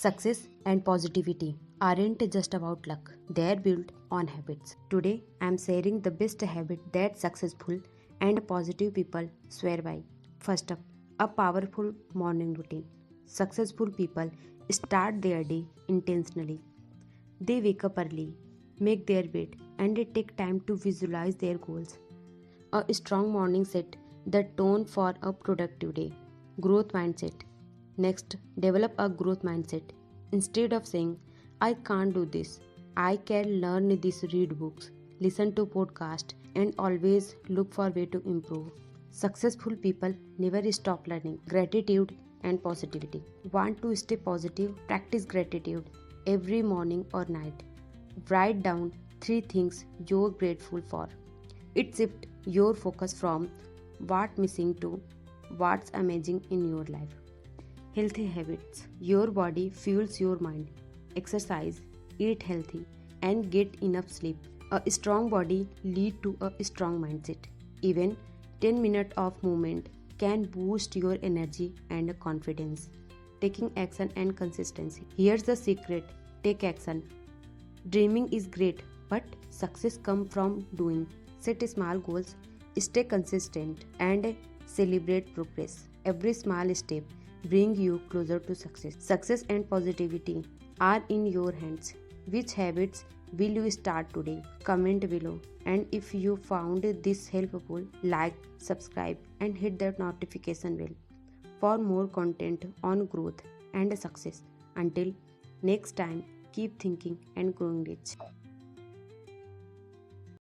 Success and positivity aren't just about luck, they are built on habits. Today, I am sharing the best habit that successful and positive people swear by. First up, a powerful morning routine. Successful people start their day intentionally. They wake up early, make their bed, and they take time to visualize their goals. A strong morning set the tone for a productive day. Growth mindset. Next, develop a growth mindset. Instead of saying, I can't do this, I can learn this, read books, listen to podcasts, and always look for way to improve. Successful people never stop learning. Gratitude and positivity. Want to stay positive? Practice gratitude every morning or night. Write down 3 things you're grateful for. It shifts your focus from what's missing to what's amazing in your life. Healthy habits. Your body fuels your mind. Exercise, eat healthy, and get enough sleep. A strong body leads to a strong mindset. Even 10 minutes of movement can boost your energy and confidence. Taking action and consistency. Here's the secret. Take action. Dreaming is great, but success comes from doing. Set small goals, stay consistent, and celebrate progress. Every small step brings you closer to success. Success and positivity are in your hands. Which habits will you start today? Comment below. And if you found this helpful, like, subscribe, and hit that notification bell for more content on growth and success. Until next time, keep thinking and growing rich.